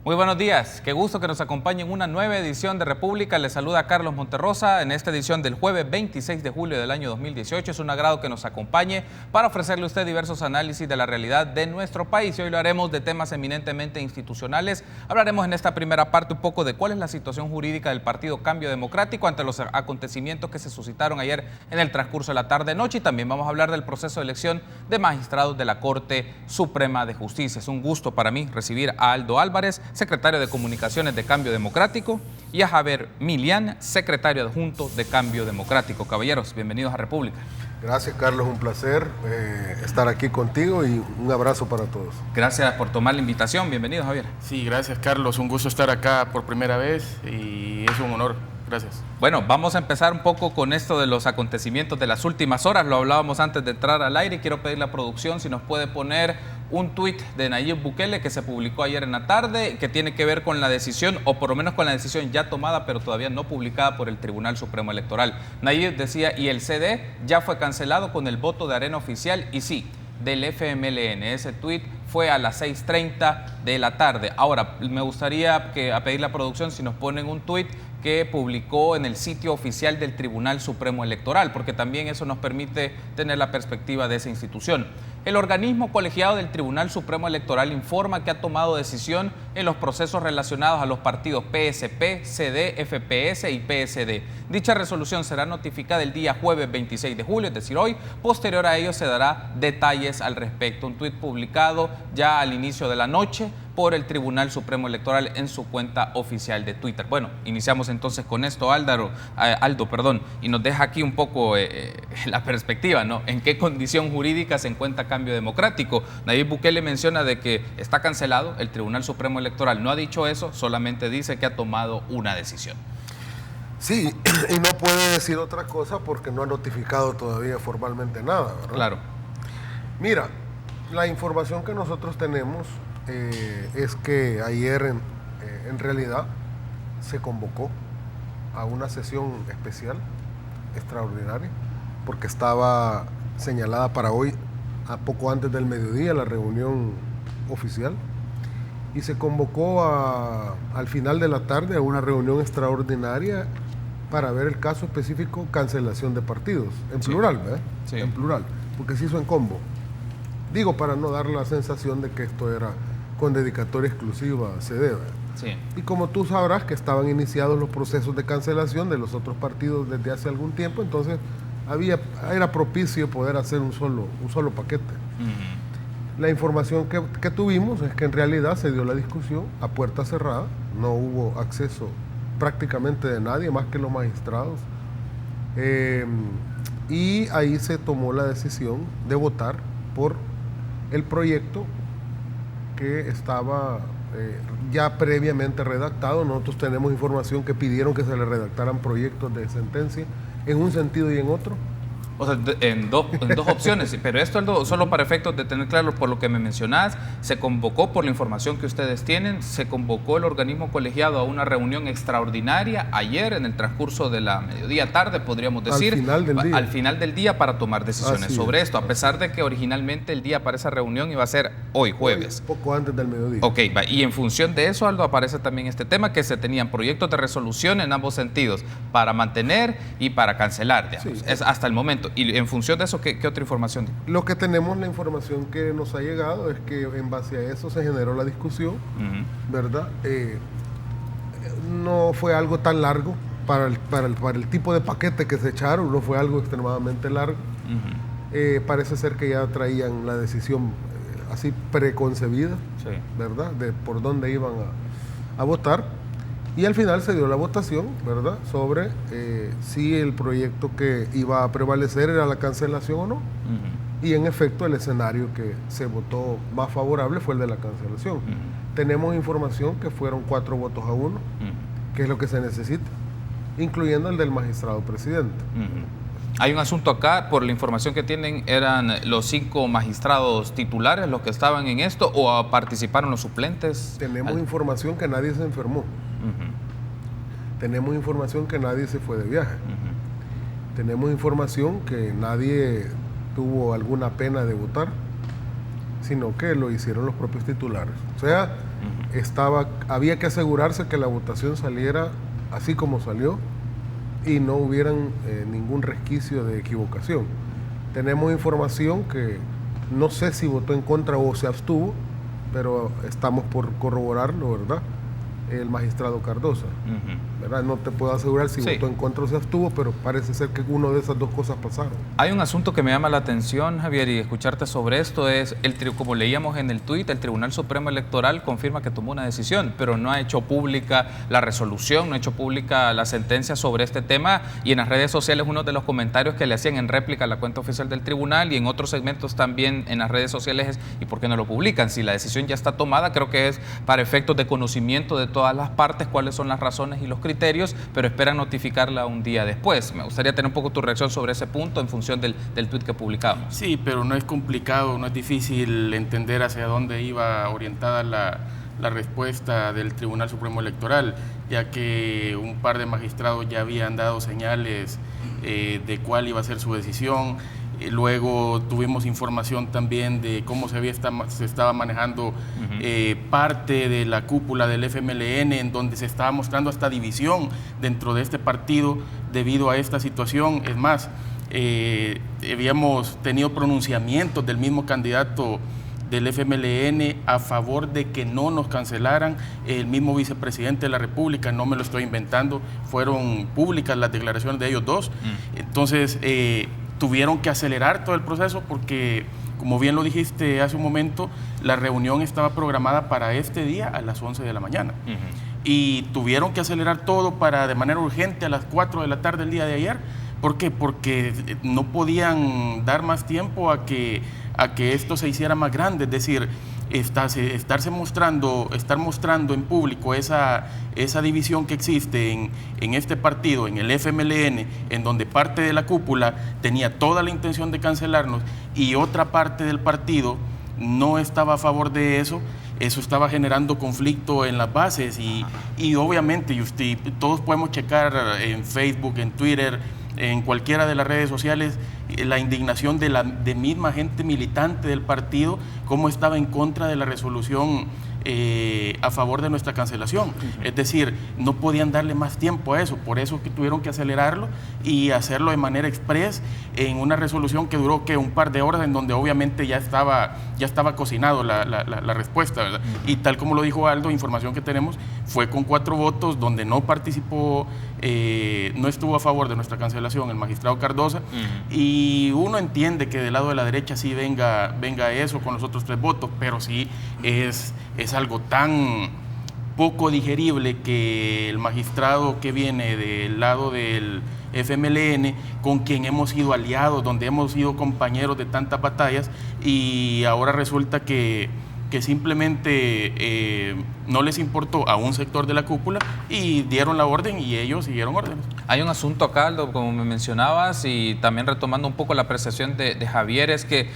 Muy buenos días, qué gusto que nos acompañe en una nueva edición de República. Les saluda Carlos Monterrosa en esta edición del jueves 26 de julio del año 2018. Es un agrado que nos acompañe para ofrecerle a usted diversos análisis de la realidad de nuestro país. Y hoy lo haremos de temas eminentemente institucionales. Hablaremos en esta primera parte un poco de cuál es la situación jurídica del Partido Cambio Democrático ante los acontecimientos que se suscitaron ayer en el transcurso de la tarde-noche. Y también vamos a hablar del proceso de elección de magistrados de la Corte Suprema de Justicia. Es un gusto para mí recibir a Aldo Álvarez, secretario de Comunicaciones de Cambio Democrático, y a Javier Milián, secretario adjunto de Cambio Democrático. Caballeros, bienvenidos a República. Gracias, Carlos, un placer estar aquí contigo y un abrazo para todos. Gracias por tomar la invitación. Bienvenido, Javier. Sí, gracias, Carlos. Un gusto estar acá por primera vez y es un honor. Gracias. Bueno, vamos a empezar un poco con esto de los acontecimientos de las últimas horas. Lo hablábamos antes de entrar al aire. Quiero pedir a la producción si nos puede poner un tuit de Nayib Bukele que se publicó ayer en la tarde, que tiene que ver con la decisión, o por lo menos con la decisión ya tomada, pero todavía no publicada por el Tribunal Supremo Electoral. Nayib decía, y el CD ya fue cancelado con el voto de Arena Oficial, y sí, del FMLN. Ese tuit fue a las 6:30 de la tarde. Ahora, me gustaría a pedir la producción si nos ponen un tuit que publicó en el sitio oficial del Tribunal Supremo Electoral, porque también eso nos permite tener la perspectiva de esa institución. El organismo colegiado del Tribunal Supremo Electoral informa que ha tomado decisión en los procesos relacionados a los partidos PSP, CD, FPS y PSD. Dicha resolución será notificada el día jueves 26 de julio, es decir, hoy. Posterior a ello se dará detalles al respecto. Un tuit publicado ya al inicio de la noche por el Tribunal Supremo Electoral en su cuenta oficial de Twitter. Bueno, iniciamos entonces con esto, Aldo, y nos deja aquí un poco la perspectiva, ¿no? ¿En qué condición jurídica se encuentra Cambio Democrático? Nayib Bukele menciona de que está cancelado, el Tribunal Supremo Electoral no ha dicho eso, solamente dice que ha tomado una decisión. Sí, y no puede decir otra cosa porque no ha notificado todavía formalmente nada, ¿verdad? Claro. Mira, la información que nosotros tenemos es que ayer en realidad se convocó a una sesión especial, extraordinaria, porque estaba señalada para hoy, a poco antes del mediodía, la reunión oficial, y se convocó al final de la tarde a una reunión extraordinaria para ver el caso específico cancelación de partidos, en plural, ¿verdad? Sí. En plural, porque se hizo en combo. Digo, para no dar la sensación de que esto era con dedicatoria exclusiva a CD. Sí. Y como tú sabrás que estaban iniciados los procesos de cancelación de los otros partidos desde hace algún tiempo, entonces era propicio poder hacer un solo paquete. La información que tuvimos es que en realidad se dio la discusión a puerta cerrada, no hubo acceso prácticamente de nadie más que los magistrados, y ahí se tomó la decisión de votar por el proyecto que estaba ya previamente redactado. Nosotros tenemos información que pidieron que se le redactaran proyectos de sentencia en un sentido y en otro. O sea, en dos opciones, pero esto solo para efectos de tener claro por lo que me mencionás, se convocó por la información que ustedes tienen, se convocó el organismo colegiado a una reunión extraordinaria ayer en el transcurso de la mediodía tarde, podríamos decir, al final del día para tomar decisiones sobre esto, a pesar de que originalmente el día para esa reunión iba a ser hoy, jueves. Poco antes del mediodía. Ok, y en función de eso, Aldo, aparece también este tema que se tenían proyectos de resolución en ambos sentidos, para mantener y para cancelar, digamos. Sí. Es hasta el momento. Y en función de eso, ¿qué otra información? Lo que tenemos, la información que nos ha llegado es que en base a eso se generó la discusión, ¿verdad? No fue algo tan largo para el tipo de paquete que se echaron, no fue algo extremadamente largo. Parece ser que ya traían la decisión así preconcebida, sí, ¿verdad? De por dónde iban a votar. Y al final se dio la votación, ¿verdad?, sobre si el proyecto que iba a prevalecer era la cancelación o no. Y en efecto el escenario que se votó más favorable fue el de la cancelación. Tenemos información que fueron 4 votos a 1, que es lo que se necesita, incluyendo el del magistrado presidente. Hay un asunto acá, por la información que tienen, ¿eran los 5 magistrados titulares los que estaban en esto o participaron los suplentes? Tenemos información que nadie se enfermó. Tenemos información que nadie se fue de viaje. Tenemos información que nadie tuvo alguna pena de votar, sino que lo hicieron los propios titulares. O sea, había que asegurarse que la votación saliera así como salió y no hubieran ningún resquicio de equivocación. Tenemos información que no sé si votó en contra o se abstuvo, pero estamos por corroborarlo, ¿verdad? El magistrado Cardosa, ¿verdad? No te puedo asegurar si votó en contra o se abstuvo, pero parece ser que una de esas dos cosas pasaron. Hay un asunto que me llama la atención, Javier, y escucharte sobre esto es, como leíamos en el tuit, el Tribunal Supremo Electoral confirma que tomó una decisión, pero no ha hecho pública la resolución, no ha hecho pública la sentencia sobre este tema, y en las redes sociales uno de los comentarios que le hacían en réplica a la cuenta oficial del tribunal y en otros segmentos también en las redes sociales es, ¿y por qué no lo publican? Si la decisión ya está tomada, creo que es para efectos de conocimiento de todas las partes, cuáles son las razones y los criterios, pero esperan notificarla un día después. Me gustaría tener un poco tu reacción sobre ese punto en función del tuit que publicamos. Sí, pero no es complicado, no es difícil entender hacia dónde iba orientada la respuesta del Tribunal Supremo Electoral, ya que un par de magistrados ya habían dado señales de cuál iba a ser su decisión. Luego tuvimos información también de cómo se estaba manejando parte de la cúpula del FMLN, en donde se estaba mostrando hasta división dentro de este partido debido a esta situación. Es más, habíamos tenido pronunciamientos del mismo candidato del FMLN a favor de que no nos cancelaran. El mismo vicepresidente de la República, no me lo estoy inventando, fueron públicas las declaraciones de ellos dos. Entonces, tuvieron que acelerar todo el proceso porque, como bien lo dijiste hace un momento, la reunión estaba programada para este día a las 11 de la mañana. Y tuvieron que acelerar todo para de manera urgente a las 4 de la tarde el día de ayer. ¿Por qué? Porque no podían dar más tiempo a que esto se hiciera más grande. Es decir, estar mostrando en público esa división que existe en este partido, en el FMLN, en donde parte de la cúpula tenía toda la intención de cancelarnos y otra parte del partido no estaba a favor de eso. Eso estaba generando conflicto en las bases y obviamente todos podemos checar en Facebook, en Twitter, en cualquiera de las redes sociales, la indignación de misma gente militante del partido, cómo estaba en contra de la resolución a favor de nuestra cancelación. Es decir, no podían darle más tiempo a eso, por eso que tuvieron que acelerarlo y hacerlo de manera express en una resolución que duró un par de horas, en donde obviamente ya estaba cocinado la respuesta, ¿verdad? Y tal como lo dijo Aldo, información que tenemos, fue con 4 votos, donde no participó, no estuvo a favor de nuestra cancelación el magistrado Cardosa, y uno entiende que del lado de la derecha sí venga eso con los otros 3 votos, pero sí es algo tan poco digerible que el magistrado que viene del lado del FMLN, con quien hemos sido aliados, donde hemos sido compañeros de tantas batallas, y ahora resulta que simplemente no les importó a un sector de la cúpula y dieron la orden y ellos siguieron órdenes. Hay un asunto acá, Aldo, como me mencionabas, y también retomando un poco la apreciación de Javier, es que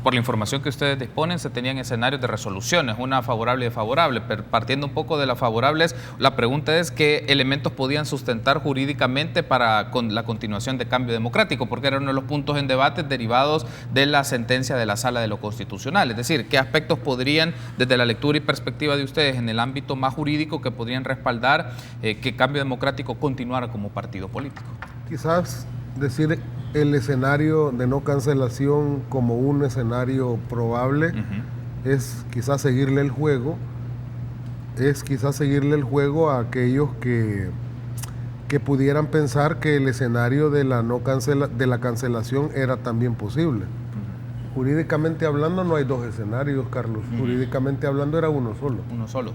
por la información que ustedes disponen, se tenían escenarios de resoluciones, una favorable y desfavorable, pero partiendo un poco de las favorables, la pregunta es qué elementos podían sustentar jurídicamente con la continuación de cambio democrático, porque era uno de los puntos en debate derivados de la sentencia de la Sala de lo Constitucional, es decir, qué aspectos podrían, desde la lectura y perspectiva de ustedes en el ámbito más jurídico, que podrían respaldar que Cambio Democrático continuara como partido político. Quizás decir el escenario de no cancelación como un escenario probable es quizás seguirle el juego, a aquellos que pudieran pensar que el escenario de la cancelación era también posible. Jurídicamente hablando no hay 2 escenarios, Carlos. Jurídicamente hablando era uno solo. Uno solo.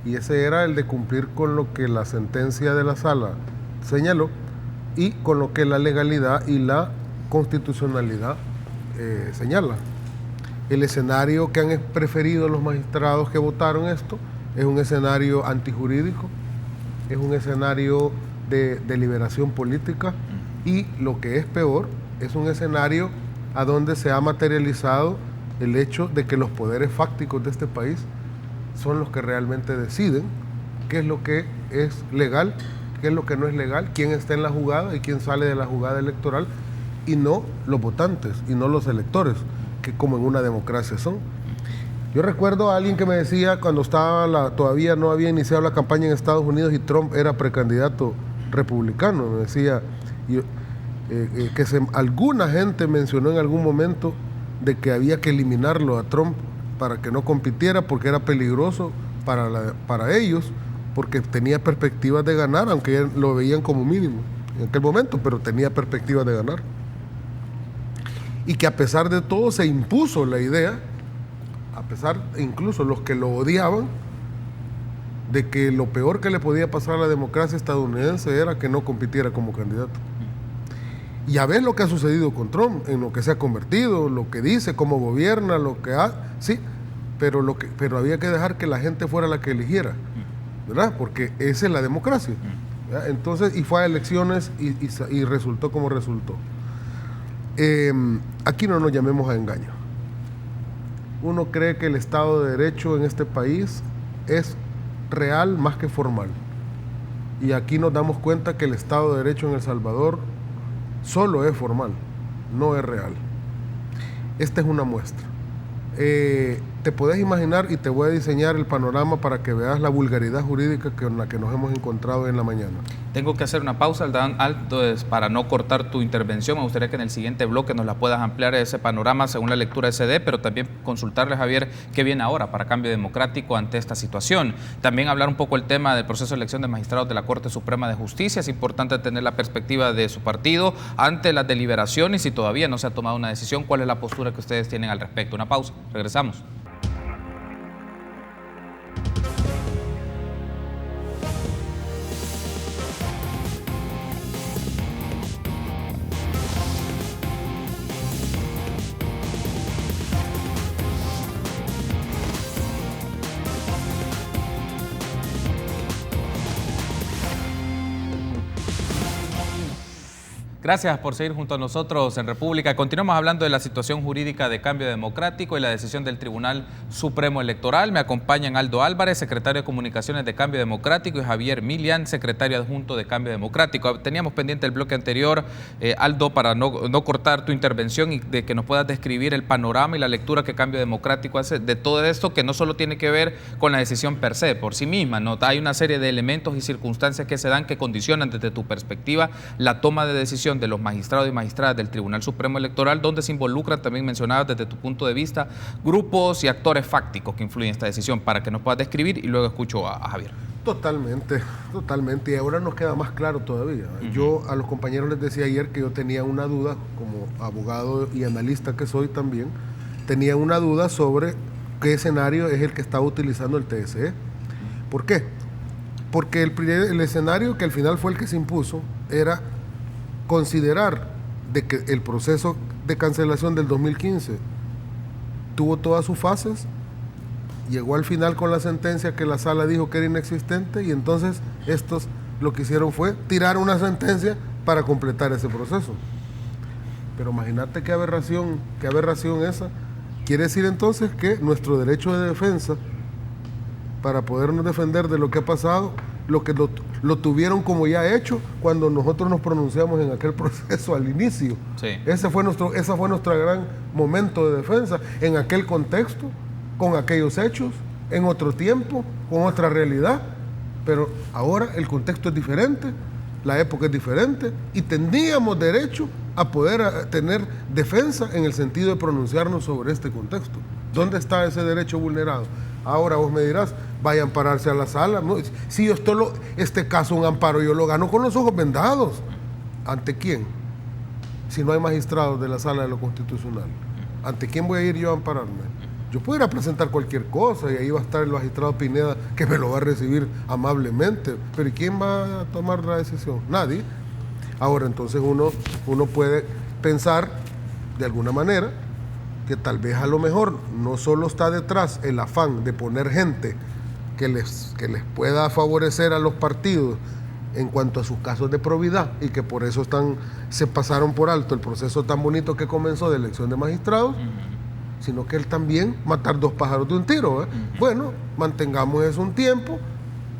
Y ese era el de cumplir con lo que la sentencia de la Sala señaló y con lo que la legalidad y la constitucionalidad señala. El escenario que han preferido los magistrados que votaron esto es un escenario antijurídico, es un escenario de deliberación política y, lo que es peor, es un escenario a donde se ha materializado el hecho de que los poderes fácticos de este país son los que realmente deciden qué es lo que es legal, qué es lo que no es legal, quién está en la jugada y quién sale de la jugada electoral, y no los votantes y no los electores, que como en una democracia son. Yo recuerdo a alguien que me decía cuando todavía no había iniciado la campaña en Estados Unidos y Trump era precandidato republicano. Me decía alguna gente mencionó en algún momento de que había que eliminarlo a Trump para que no compitiera porque era peligroso para ellos, porque tenía perspectivas de ganar, aunque lo veían como mínimo en aquel momento, pero tenía perspectivas de ganar. Y que a pesar de todo se impuso la idea, incluso los que lo odiaban, de que lo peor que le podía pasar a la democracia estadounidense era que no compitiera como candidato. Y a ver lo que ha sucedido con Trump, en lo que se ha convertido, lo que dice, cómo gobierna, lo que hace, sí, pero había que dejar que la gente fuera la que eligiera, ¿verdad? Porque esa es la democracia, ¿verdad? Entonces, y fue a elecciones y resultó como resultó. Aquí no nos llamemos a engaño. Uno cree que el Estado de Derecho en este país es real más que formal. Y aquí nos damos cuenta que el Estado de Derecho en El Salvador solo es formal, no es real. Esta es una muestra. Te puedes imaginar y te voy a diseñar el panorama para que veas la vulgaridad jurídica con la que nos hemos encontrado en la mañana. Tengo que hacer una pausa, Aldo, para no cortar tu intervención. Me gustaría que en el siguiente bloque nos la puedas ampliar ese panorama según la lectura de SD, pero también consultarle, Javier, qué viene ahora para Cambio Democrático ante esta situación. También hablar un poco el tema del proceso de elección de magistrados de la Corte Suprema de Justicia. Es importante tener la perspectiva de su partido ante las deliberaciones y si todavía no se ha tomado una decisión, cuál es la postura que ustedes tienen al respecto. Una pausa, regresamos. Gracias por seguir junto a nosotros en República. Continuamos hablando de la situación jurídica de Cambio Democrático y la decisión del Tribunal Supremo Electoral. Me acompañan Aldo Álvarez, secretario de Comunicaciones de Cambio Democrático, y Javier Milian, secretario adjunto de Cambio Democrático. Teníamos pendiente el bloque anterior, Aldo, para no cortar tu intervención y de que nos puedas describir el panorama y la lectura que Cambio Democrático hace de todo esto, que no solo tiene que ver con la decisión per se, por sí misma, ¿no? Hay una serie de elementos y circunstancias que se dan que condicionan desde tu perspectiva la toma de decisión de los magistrados y magistradas del Tribunal Supremo Electoral, donde se involucran, también mencionadas desde tu punto de vista, grupos y actores fácticos que influyen en esta decisión, para que nos puedas describir y luego escucho a Javier. Totalmente, y ahora nos queda más claro todavía. Yo a los compañeros les decía ayer que yo tenía una duda, como abogado y analista que soy también, tenía una duda sobre qué escenario es el que estaba utilizando el TSE. ¿Por qué? Porque el escenario que al final fue el que se impuso era considerar de que el proceso de cancelación del 2015 tuvo todas sus fases, llegó al final con la sentencia que la sala dijo que era inexistente, y entonces estos lo que hicieron fue tirar una sentencia para completar ese proceso. Pero imagínate qué aberración esa. Quiere decir entonces que nuestro derecho de defensa, para podernos defender de lo que ha pasado, lo tuvieron como ya hecho cuando nosotros nos pronunciamos en aquel proceso al inicio. Sí. Ese fue nuestro gran momento de defensa, en aquel contexto, con aquellos hechos, en otro tiempo, con otra realidad. Pero ahora el contexto es diferente, la época es diferente, y tendríamos derecho a poder tener defensa en el sentido de pronunciarnos sobre este contexto. ¿Dónde está ese derecho vulnerado? Ahora vos me dirás, vaya a ampararse a la sala. No, si yo este caso, un amparo, yo lo gano con los ojos vendados. ¿Ante quién? Si no hay magistrados de la Sala de lo Constitucional, ¿ante quién voy a ir yo a ampararme? Yo puedo ir a presentar cualquier cosa y ahí va a estar el magistrado Pineda, que me lo va a recibir amablemente. Pero ¿y quién va a tomar la decisión? Nadie. Ahora, entonces uno puede pensar de alguna manera que tal vez a lo mejor no solo está detrás el afán de poner gente que les pueda favorecer a los partidos en cuanto a sus casos de probidad, y que por eso se pasaron por alto el proceso tan bonito que comenzó de elección de magistrados, sino que él también matar dos pájaros de un tiro, ¿eh? Bueno, mantengamos eso un tiempo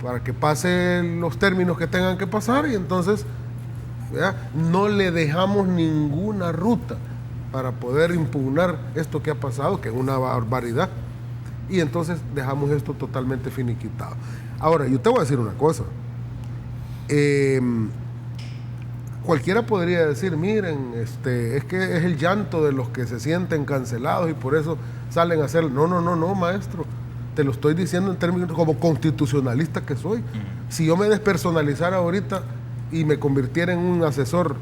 para que pasen los términos que tengan que pasar, y entonces no le dejamos ninguna ruta para poder impugnar esto que ha pasado, que es una barbaridad. y entonces dejamos esto totalmente finiquitado. Ahora, yo te voy a decir una cosa. Cualquiera podría decir, miren, es que es el llanto de los que se sienten cancelados y por eso salen a hacer... No, maestro. Te lo estoy diciendo en términos como constitucionalista que soy. Si yo me despersonalizara ahorita y me convirtiera en un asesor,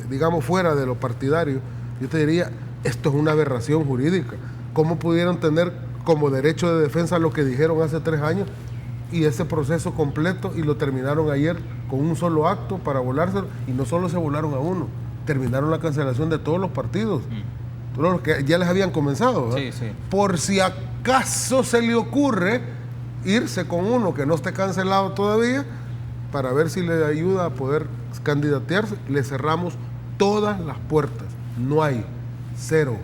digamos, fuera de lo partidario, yo te diría, esto es una aberración jurídica. ¿Cómo pudieron tener como derecho de defensa lo que dijeron hace 3 años y ese proceso completo y lo terminaron ayer con un solo acto para volárselo? Y no solo se volaron a uno, terminaron la cancelación de todos los partidos, todos los que ya les habían comenzado, ¿verdad? Sí. Por si acaso se le ocurre irse con uno que no esté cancelado todavía, para ver si le ayuda a poder candidatearse, le cerramos todas las puertas. No hay, 0,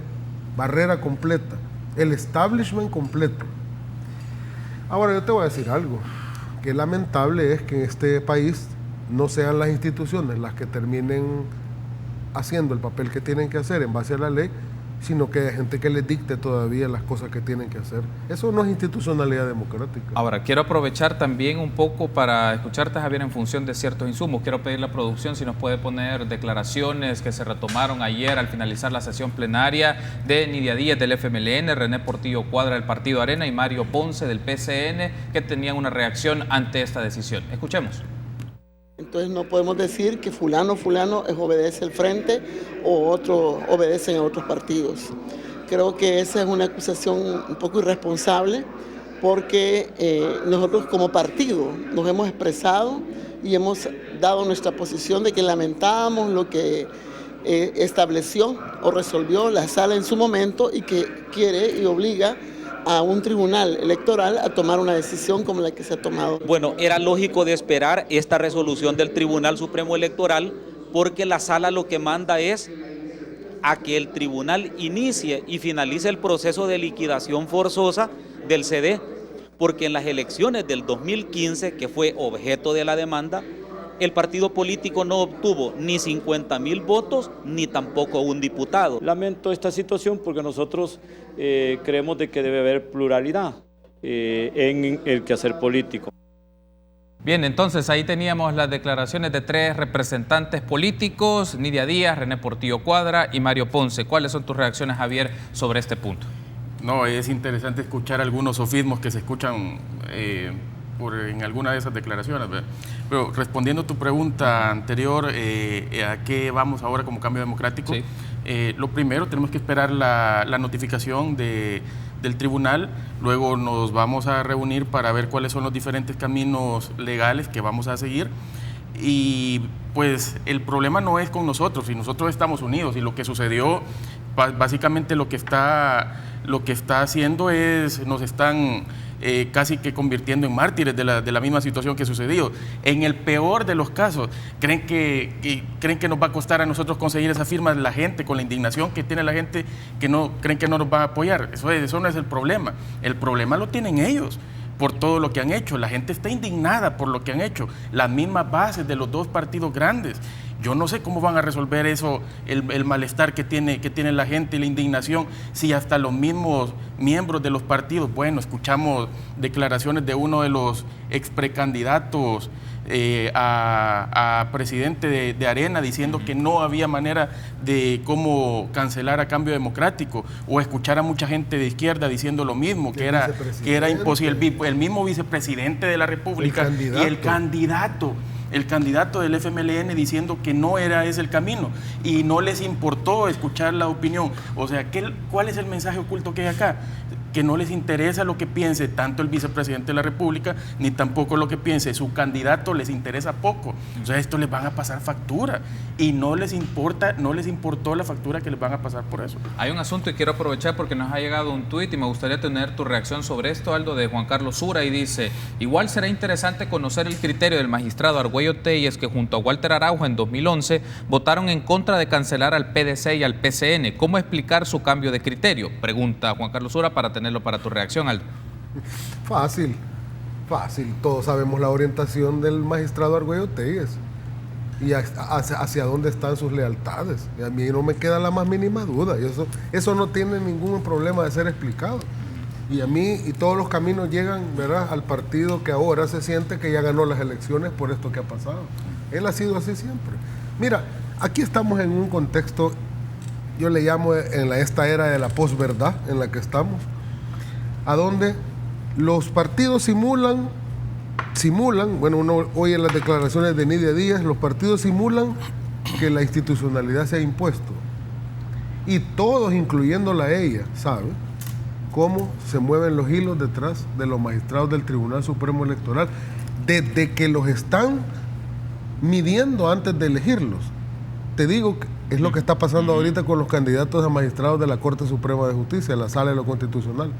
barrera completa, el establishment completo. Ahora yo te voy a decir algo, que lamentable es que en este país no sean las instituciones las que terminen haciendo el papel que tienen que hacer en base a la ley, sino que hay gente que les dicte todavía las cosas que tienen que hacer. Eso no es institucionalidad democrática. Ahora, quiero aprovechar también un poco para escucharte, Javier, en función de ciertos insumos. Quiero pedir la producción si nos puede poner declaraciones que se retomaron ayer al finalizar la sesión plenaria de Nidia Díaz del FMLN, René Portillo Cuadra del Partido Arena y Mario Ponce del PCN, que tenían una reacción ante esta decisión. Escuchemos. Entonces no podemos decir que fulano obedece al frente o otros obedecen a otros partidos. Creo que esa es una acusación un poco irresponsable porque nosotros como partido nos hemos expresado y hemos dado nuestra posición de que lamentábamos lo que estableció o resolvió la sala en su momento y que quiere y obliga a un tribunal electoral a tomar una decisión como la que se ha tomado. Bueno, era lógico de esperar esta resolución del Tribunal Supremo Electoral porque la sala lo que manda es a que el tribunal inicie y finalice el proceso de liquidación forzosa del CD, porque en las elecciones del 2015, que fue objeto de la demanda, el partido político no obtuvo ni 50,000 votos ni tampoco un diputado. Lamento esta situación porque nosotros creemos de que debe haber pluralidad en el quehacer político. Bien, entonces ahí teníamos las declaraciones de 3 representantes políticos, Nidia Díaz, René Portillo Cuadra y Mario Ponce. ¿Cuáles son tus reacciones, Javier, sobre este punto? No, es interesante escuchar algunos sofismos que se escuchan en alguna de esas declaraciones, ¿verdad? Pero respondiendo a tu pregunta anterior, ¿a qué vamos ahora como cambio democrático? Sí. Lo primero, tenemos que esperar la notificación del tribunal, luego nos vamos a reunir para ver cuáles son los diferentes caminos legales que vamos a seguir. Y pues el problema no es con nosotros, si nosotros estamos unidos, y lo que sucedió, básicamente lo que está haciendo es, nos están casi que convirtiendo en mártires de la misma situación que sucedió. En el peor de los casos, ¿creen que nos va a costar a nosotros conseguir esa firma de la gente, con la indignación que tiene la gente, creen que no nos va a apoyar? Eso no es el problema lo tienen ellos por todo lo que han hecho. La gente está indignada por lo que han hecho, las mismas bases de los 2 partidos grandes. Yo no sé cómo van a resolver eso, el malestar que tiene la gente y la indignación, si hasta los mismos miembros de los partidos, bueno, escuchamos declaraciones de uno de los exprecandidatos a presidente de Arena diciendo que no había manera de cómo cancelar a Cambio Democrático, o escuchar a mucha gente de izquierda diciendo lo mismo, que era imposible, el mismo vicepresidente de la República y el candidato del FMLN diciendo que no era ese el camino y no les importó escuchar la opinión. O sea, ¿cuál es el mensaje oculto que hay acá? Que no les interesa lo que piense tanto el vicepresidente de la República, ni tampoco lo que piense su candidato, les interesa poco. O sea, esto les van a pasar factura y no les importó la factura que les van a pasar por eso. Hay un asunto y quiero aprovechar porque nos ha llegado un tuit y me gustaría tener tu reacción sobre esto, Aldo, de Juan Carlos Sura, y dice: igual será interesante conocer el criterio del magistrado Argüello Telles, que junto a Walter Araujo en 2011 votaron en contra de cancelar al PDC y al PCN. ¿Cómo explicar su cambio de criterio? Pregunta Juan Carlos Sura para tenerlo para tu reacción, Aldo. Fácil. Todos sabemos la orientación del magistrado Argüello Telles y hacia dónde están sus lealtades. Y a mí no me queda la más mínima duda. Y eso no tiene ningún problema de ser explicado. Y a mí, y todos los caminos llegan, ¿verdad?, al partido que ahora se siente que ya ganó las elecciones por esto que ha pasado. Él ha sido así siempre. Mira, aquí estamos en un contexto, yo le llamo esta era de la posverdad en la que estamos, a donde los partidos simulan, bueno, uno oye las declaraciones de Nidia Díaz, los partidos simulan que la institucionalidad se ha impuesto. Y todos, incluyéndola a ella, saben cómo se mueven los hilos detrás de los magistrados del Tribunal Supremo Electoral, desde que los están midiendo antes de elegirlos. Te digo que es lo que está pasando ahorita con los candidatos a magistrados de la Corte Suprema de Justicia, la Sala de lo Constitucional.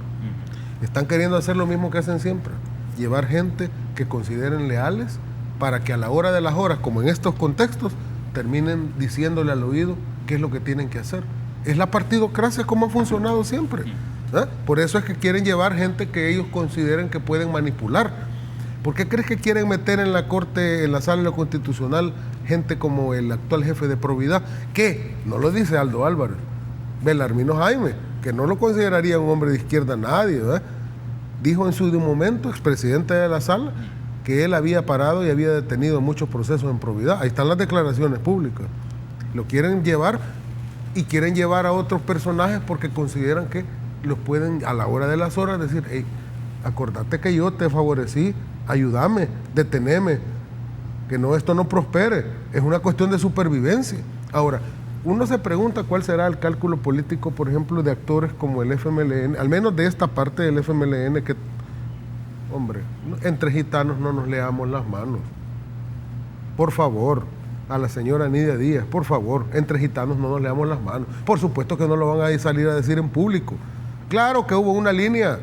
Están queriendo hacer lo mismo que hacen siempre, llevar gente que consideren leales para que a la hora de las horas, como en estos contextos, terminen diciéndole al oído qué es lo que tienen que hacer. Es la partidocracia como ha funcionado siempre. Por eso es que quieren llevar gente que ellos consideren que pueden manipular. ¿Por qué crees que quieren meter en la Corte, en la Sala de lo Constitucional, gente como el actual jefe de Probidad? Que no lo dice Aldo Álvarez, Belarmino Jaime, que no lo consideraría un hombre de izquierda nadie, ¿verdad? Dijo en su momento, expresidente de la Sala, que él había parado y había detenido muchos procesos en Probidad. Ahí están las declaraciones públicas. Lo quieren llevar y quieren llevar a otros personajes porque consideran que los pueden, a la hora de las horas, decir: hey, acordate que yo te favorecí, ayúdame, deteneme, que no, esto no prospere. Es una cuestión de supervivencia. Ahora, uno se pregunta cuál será el cálculo político, por ejemplo, de actores como el FMLN, al menos de esta parte del FMLN, que, hombre, entre gitanos no nos leamos las manos. Por favor, a la señora Nidia Díaz, por favor, entre gitanos no nos leamos las manos. Por supuesto que no lo van a salir a decir en público. Claro que hubo una línea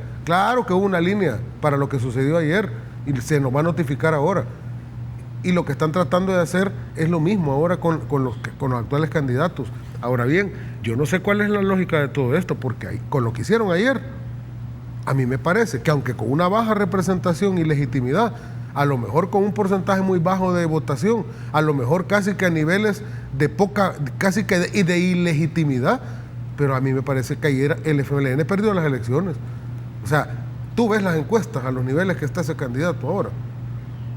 para lo que sucedió ayer y se nos va a notificar ahora. Y lo que están tratando de hacer es lo mismo ahora con los actuales candidatos. Ahora bien, yo no sé cuál es la lógica de todo esto, porque con lo que hicieron ayer, a mí me parece que aunque con una baja representación y legitimidad, a lo mejor con un porcentaje muy bajo de votación, a lo mejor casi que a niveles de poca, casi que de ilegitimidad, pero a mí me parece que ayer el FMLN perdió las elecciones. O sea, tú ves las encuestas a los niveles que está ese candidato ahora,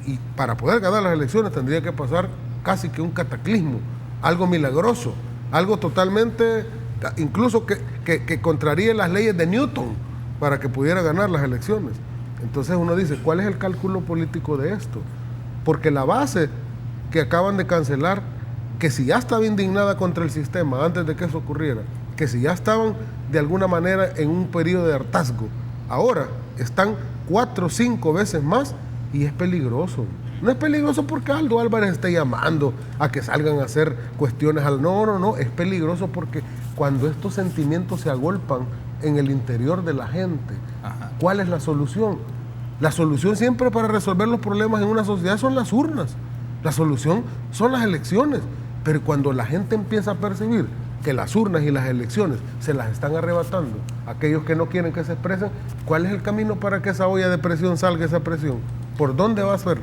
y para poder ganar las elecciones tendría que pasar casi que un cataclismo, algo milagroso, algo totalmente, incluso que contraríe las leyes de Newton para que pudiera ganar las elecciones. Entonces uno dice, ¿cuál es el cálculo político de esto? Porque la base que acaban de cancelar, que si ya estaba indignada contra el sistema antes de que eso ocurriera, que si ya estaban de alguna manera en un periodo de hartazgo, ahora están 4 o 5 veces más. Y es peligroso. No es peligroso porque Aldo Álvarez esté llamando a que salgan a hacer cuestiones. No. Es peligroso porque cuando estos sentimientos se agolpan en el interior de la gente, ¿cuál es la solución? La solución siempre para resolver los problemas en una sociedad son las urnas. La solución son las elecciones. Pero cuando la gente empieza a percibir que las urnas y las elecciones se las están arrebatando a aquellos que no quieren que se expresen, ¿cuál es el camino para que esa olla de presión salga esa presión? ¿Por dónde va a ser?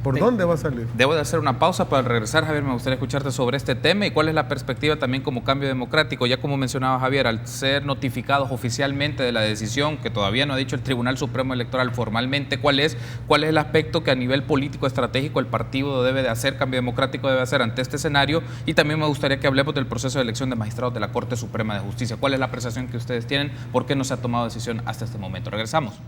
¿Por dónde va a salir? Debo de hacer una pausa para regresar, Javier. Me gustaría escucharte sobre este tema y cuál es la perspectiva también como cambio democrático. Ya como mencionaba Javier, al ser notificados oficialmente de la decisión, que todavía no ha dicho el Tribunal Supremo Electoral formalmente cuál es el aspecto que a nivel político estratégico el partido debe de hacer, cambio democrático debe hacer ante este escenario. Y también me gustaría que hablemos del proceso de elección de magistrados de la Corte Suprema de Justicia. ¿Cuál es la apreciación que ustedes tienen? ¿Por qué no se ha tomado decisión hasta este momento? Regresamos.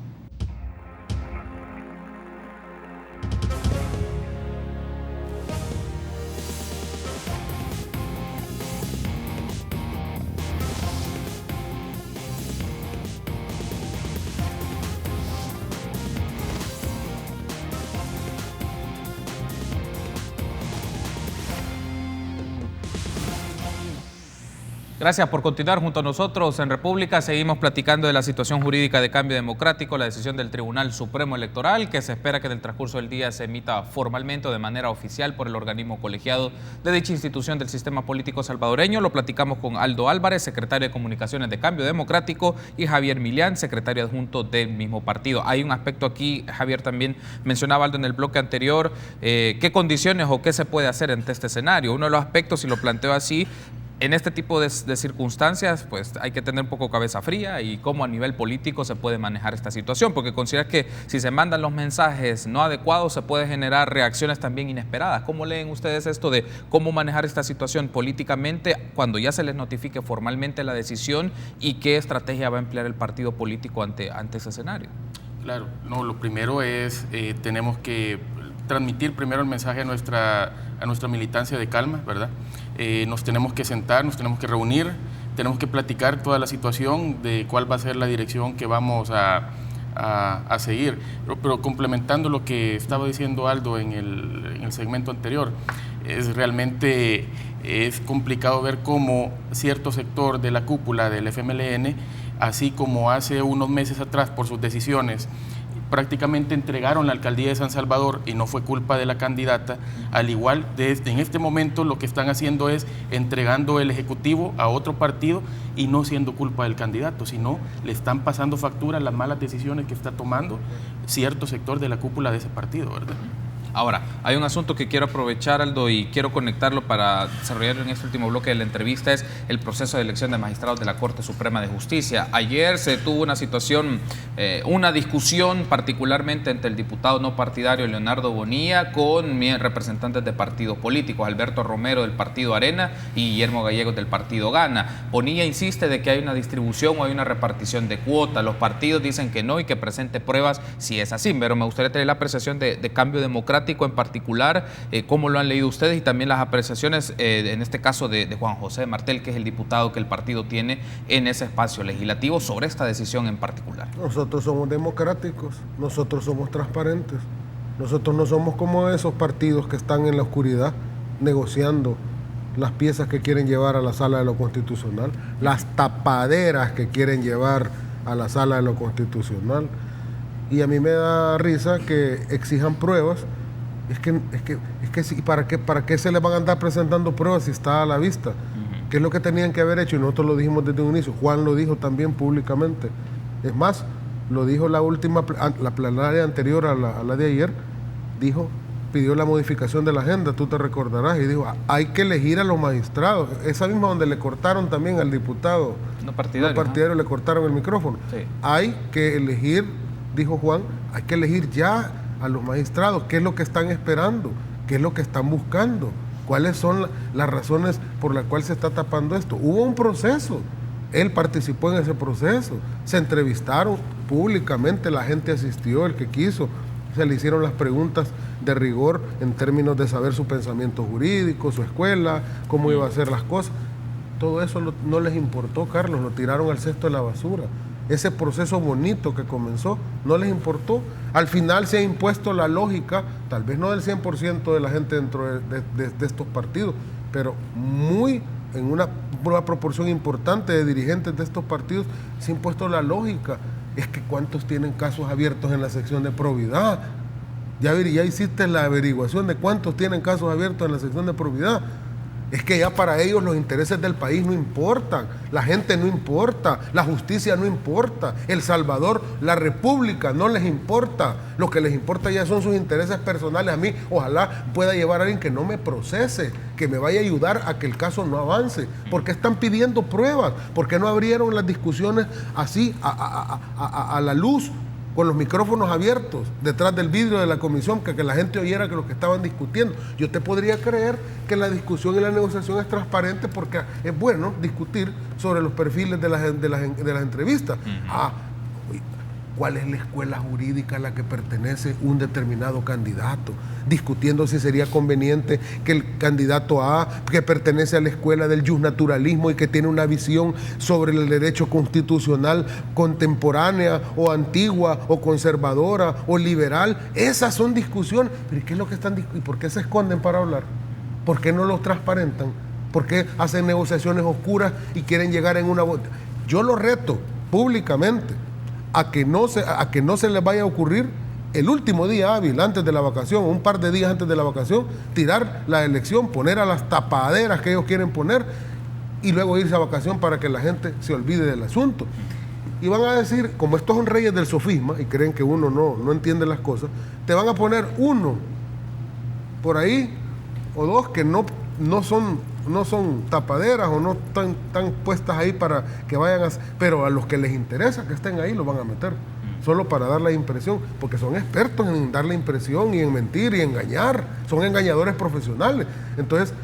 Gracias por continuar junto a nosotros en República. Seguimos platicando de la situación jurídica de cambio democrático, la decisión del Tribunal Supremo Electoral, que se espera que en el transcurso del día se emita formalmente o de manera oficial por el organismo colegiado de dicha institución del sistema político salvadoreño. Lo platicamos con Aldo Álvarez, secretario de Comunicaciones de Cambio Democrático, y Javier Milián, secretario adjunto del mismo partido. Hay un aspecto aquí, Javier también mencionaba Aldo en el bloque anterior, qué condiciones o qué se puede hacer ante este escenario. Uno de los aspectos, y lo planteo así, En este tipo de circunstancias, pues hay que tener un poco cabeza fría y cómo a nivel político se puede manejar esta situación, porque considera que si se mandan los mensajes no adecuados se puede generar reacciones también inesperadas. ¿Cómo leen ustedes esto de cómo manejar esta situación políticamente cuando ya se les notifique formalmente la decisión y qué estrategia va a emplear el partido político ante ese escenario? Claro, no, lo primero es, tenemos que transmitir primero el mensaje a nuestra militancia de calma, ¿verdad? Nos tenemos que sentar, nos tenemos que reunir, tenemos que platicar toda la situación de cuál va a ser la dirección que vamos a seguir. Pero complementando lo que estaba diciendo Aldo en el segmento anterior, realmente es complicado ver cómo cierto sector de la cúpula del FMLN, así como hace unos meses atrás por sus decisiones, prácticamente entregaron la alcaldía de San Salvador y no fue culpa de la candidata, al igual en este momento lo que están haciendo es entregando el ejecutivo a otro partido y no siendo culpa del candidato, sino le están pasando factura las malas decisiones que está tomando cierto sector de la cúpula de ese partido, ¿verdad? Ahora, hay un asunto que quiero aprovechar, Aldo, y quiero conectarlo para desarrollar en este último bloque de la entrevista, es el proceso de elección de magistrados de la Corte Suprema de Justicia. Ayer se tuvo una situación, una discusión particularmente entre el diputado no partidario Leonardo Bonilla con representantes de partidos políticos, Alberto Romero del partido Arena y Guillermo Gallegos del partido Gana. Bonilla insiste de que hay una distribución o hay una repartición de cuotas. Los partidos dicen que no y que presente pruebas si es así, pero me gustaría tener la apreciación de Cambio Democrático en particular, cómo lo han leído ustedes y también las apreciaciones, en este caso de Juan José Martel, que es el diputado que el partido tiene en ese espacio legislativo sobre esta decisión en particular. Nosotros somos democráticos, nosotros somos transparentes, nosotros no somos como esos partidos que están en la oscuridad negociando las piezas que quieren llevar a la sala de lo constitucional, las tapaderas que quieren llevar a la sala de lo constitucional. Y a mí me da risa que exijan pruebas. Es que sí, ¿para qué se les van a andar presentando pruebas si está a la vista? ¿Qué es lo que tenían que haber hecho? Y nosotros lo dijimos desde un inicio. Juan lo dijo también públicamente. Es más, lo dijo la plenaria anterior a la de ayer, pidió la modificación de la agenda, tú te recordarás, y dijo, hay que elegir a los magistrados. Esa misma donde le cortaron también al diputado no partidario, le cortaron el micrófono. Sí. Hay que elegir, dijo Juan, hay que elegir ya a los magistrados. ¿Qué es lo que están esperando? ¿Qué es lo que están buscando? ¿Cuáles son las razones por las cuales se está tapando esto? Hubo un proceso, él participó en ese proceso, se entrevistaron públicamente, la gente asistió, el que quiso, se le hicieron las preguntas de rigor en términos de saber su pensamiento jurídico, su escuela, cómo iba a hacer las cosas. Todo eso no les importó, Carlos, lo tiraron al cesto de la basura. Ese proceso bonito que comenzó no les importó. Al final se ha impuesto la lógica, tal vez no del 100% de la gente dentro de estos partidos, pero en una proporción importante de dirigentes de estos partidos se ha impuesto la lógica. Es que ¿cuántos tienen casos abiertos en la sección de probidad? Ya hiciste la averiguación de cuántos tienen casos abiertos en la sección de probidad. Es que ya para ellos los intereses del país no importan, la gente no importa, la justicia no importa, El Salvador, la República no les importa. Lo que les importa ya son sus intereses personales. A mí ojalá pueda llevar a alguien que no me procese, que me vaya a ayudar a que el caso no avance. ¿Por qué están pidiendo pruebas? ¿Por qué no abrieron las discusiones así a la luz? Con los micrófonos abiertos detrás del vidrio de la comisión, que la gente oyera que lo que estaban discutiendo. Yo te podría creer que la discusión y la negociación es transparente porque es bueno discutir sobre los perfiles de las entrevistas. ¿Cuál es la escuela jurídica a la que pertenece un determinado candidato? Discutiendo si sería conveniente que el candidato A, que pertenece a la escuela del justnaturalismo y que tiene una visión sobre el derecho constitucional contemporánea o antigua o conservadora o liberal. Esas son discusiones. ¿Pero qué es lo que están discutiendo? ¿Y por qué se esconden para hablar? ¿Por qué no los transparentan? ¿Por qué hacen negociaciones oscuras y quieren llegar en una... Yo lo reto públicamente a que no se les vaya a ocurrir el último día hábil antes de la vacación, un par de días antes de la vacación, tirar la elección, poner a las tapaderas que ellos quieren poner y luego irse a vacación para que la gente se olvide del asunto. Y van a decir, como estos son reyes del sofisma y creen que uno no entiende las cosas, te van a poner uno por ahí o dos que no son tapaderas o no están puestas ahí para que vayan pero a los que les interesa que estén ahí los van a meter, solo para dar la impresión, porque son expertos en dar la impresión y en mentir y engañar, son engañadores profesionales. Entonces,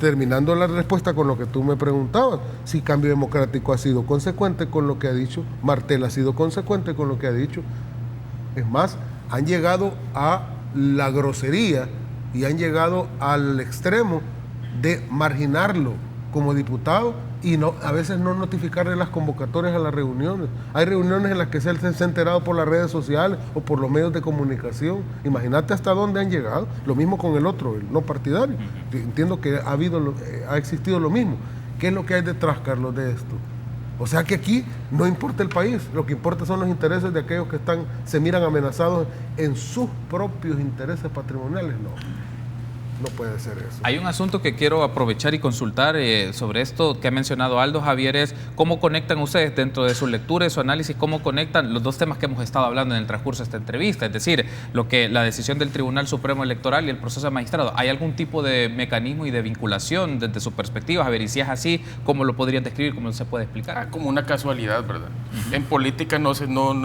terminando la respuesta con lo que tú me preguntabas, si Cambio Democrático ha sido consecuente con lo que ha dicho, Martel ha sido consecuente con lo que ha dicho, es más, han llegado a la grosería y han llegado al extremo de marginarlo como diputado y a veces no notificarle las convocatorias a las reuniones. Hay reuniones en las que se ha enterado por las redes sociales o por los medios de comunicación. Imagínate hasta dónde han llegado. Lo mismo con el otro, el no partidario. Entiendo que ha existido lo mismo. ¿Qué es lo que hay detrás, Carlos, de esto? O sea que aquí no importa el país, lo que importa son los intereses de aquellos que se miran amenazados en sus propios intereses patrimoniales. No puede ser eso. Hay un asunto que quiero aprovechar y consultar sobre esto que ha mencionado Aldo, Javier, es cómo conectan ustedes dentro de su lectura y su análisis, cómo conectan los dos temas que hemos estado hablando en el transcurso de esta entrevista, es decir, la decisión del Tribunal Supremo Electoral y el proceso de magistrado. ¿Hay algún tipo de mecanismo y de vinculación desde su perspectiva, Javier? Y si es así, ¿cómo lo podrían describir? ¿Cómo se puede explicar? Como una casualidad, ¿verdad? En política no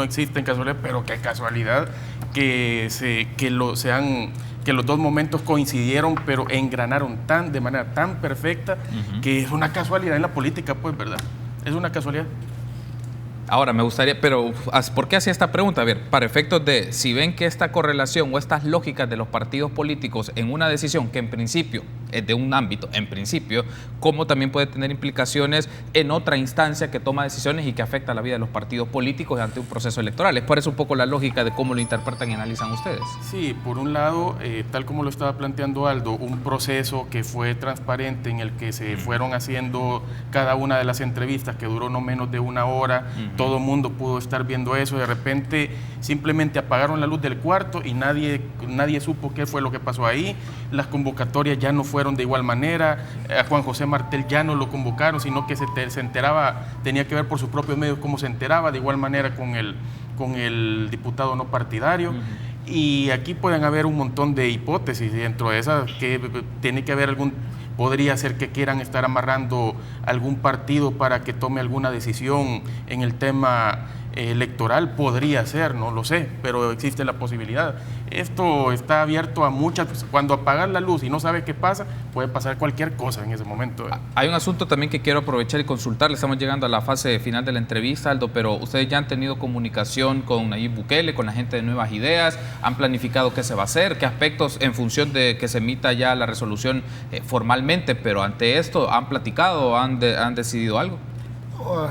existen casualidades, pero qué casualidad que los dos momentos coincidieron, pero engranaron de manera tan perfecta que es una casualidad en la política, pues, ¿verdad? Es una casualidad. Ahora, me gustaría, pero ¿por qué hacía esta pregunta? A ver, para efectos de, si ven que esta correlación o estas lógicas de los partidos políticos en una decisión que en principio es de un ámbito, en principio, ¿cómo también puede tener implicaciones en otra instancia que toma decisiones y que afecta la vida de los partidos políticos ante un proceso electoral? Es por eso un poco la lógica de cómo lo interpretan y analizan ustedes. Sí, por un lado, tal como lo estaba planteando Aldo, un proceso que fue transparente en el que se fueron haciendo cada una de las entrevistas, que duró no menos de una hora, todo el mundo pudo estar viendo eso, de repente simplemente apagaron la luz del cuarto y nadie supo qué fue lo que pasó ahí, las convocatorias ya no fueron de igual manera, a Juan José Martel ya no lo convocaron, sino que se enteraba, tenía que ver por sus propios medios cómo se enteraba, de igual manera con el diputado no partidario. Y aquí pueden haber un montón de hipótesis, y dentro de esas que tiene que haber podría ser que quieran estar amarrando algún partido para que tome alguna decisión en el tema electoral, podría ser, no lo sé, pero existe la posibilidad. Esto está abierto a muchas, cuando apagas la luz y no sabes qué pasa, puede pasar cualquier cosa en ese momento. Hay un asunto también que quiero aprovechar y consultarle, estamos llegando a la fase final de la entrevista, Aldo, pero ustedes ya han tenido comunicación con Nayib Bukele, con la gente de Nuevas Ideas, han planificado qué se va a hacer, qué aspectos en función de que se emita ya la resolución formalmente, pero ante esto, ¿han platicado, han decidido algo?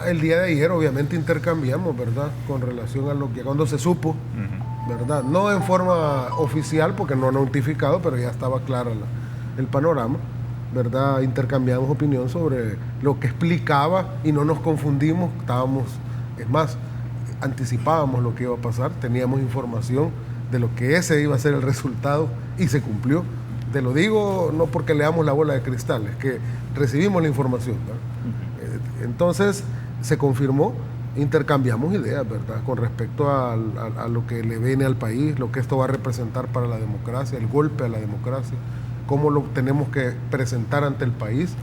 El día de ayer obviamente intercambiamos, ¿verdad? Con relación a lo que cuando se supo, ¿verdad? No en forma oficial porque no notificado, pero ya estaba claro el panorama, ¿verdad? Intercambiamos opinión sobre lo que explicaba y no nos confundimos, es más, anticipábamos lo que iba a pasar, teníamos información de lo que ese iba a ser el resultado y se cumplió. Te lo digo no porque leamos la bola de cristal, es que recibimos la información, ¿verdad? Entonces se confirmó, intercambiamos ideas, ¿verdad? Con respecto a lo que le viene al país, lo que esto va a representar para la democracia, el golpe a la democracia, cómo lo tenemos que presentar ante el país,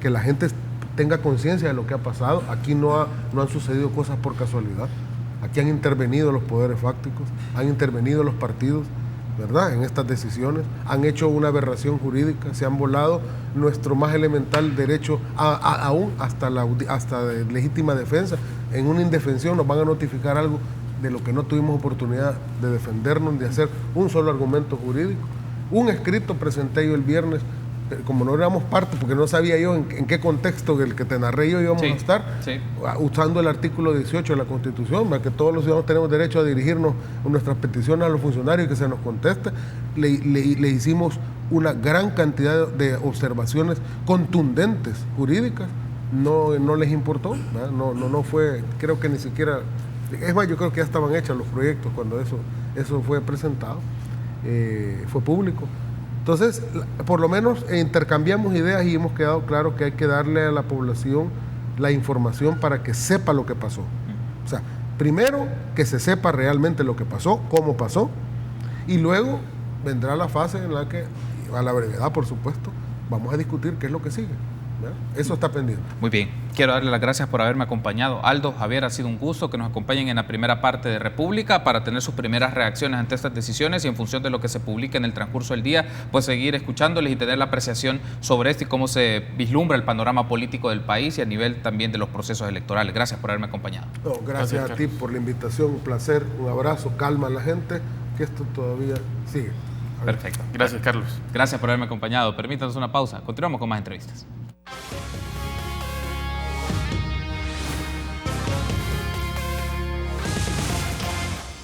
que la gente tenga conciencia de lo que ha pasado. Aquí no han sucedido cosas por casualidad, aquí han intervenido los poderes fácticos, han intervenido los partidos, ¿verdad? En estas decisiones, han hecho una aberración jurídica, se han volado nuestro más elemental derecho aún hasta de legítima defensa. En una indefensión nos van a notificar algo de lo que no tuvimos oportunidad de defendernos, de hacer un solo argumento jurídico. Un escrito presenté yo el viernes, como no éramos parte, porque no sabía yo en qué contexto el que te narré yo íbamos a estar, usando el artículo 18 de la Constitución, para que todos los ciudadanos tenemos derecho a dirigirnos nuestras peticiones a los funcionarios y que se nos conteste. Le hicimos una gran cantidad de observaciones contundentes jurídicas, no les importó, no fue, creo que ni siquiera, es más, yo creo que ya estaban hechos los proyectos cuando eso fue presentado, fue público. Entonces, por lo menos intercambiamos ideas y hemos quedado claro que hay que darle a la población la información para que sepa lo que pasó. O sea, primero que se sepa realmente lo que pasó, cómo pasó, y luego vendrá la fase en la que, a la brevedad por supuesto, vamos a discutir qué es lo que sigue. ¿verdad? Eso está pendiente. Muy bien. Quiero darle las gracias por haberme acompañado. Aldo, Javier, ha sido un gusto que nos acompañen en la primera parte de República para tener sus primeras reacciones ante estas decisiones y en función de lo que se publique en el transcurso del día, pues seguir escuchándoles y tener la apreciación sobre esto y cómo se vislumbra el panorama político del país y a nivel también de los procesos electorales. Gracias por haberme acompañado. No, gracias a ti por la invitación, un placer, un abrazo, calma a la gente, que esto todavía sigue. Perfecto. Gracias, Carlos. Gracias por haberme acompañado. Permítanos una pausa. Continuamos con más entrevistas.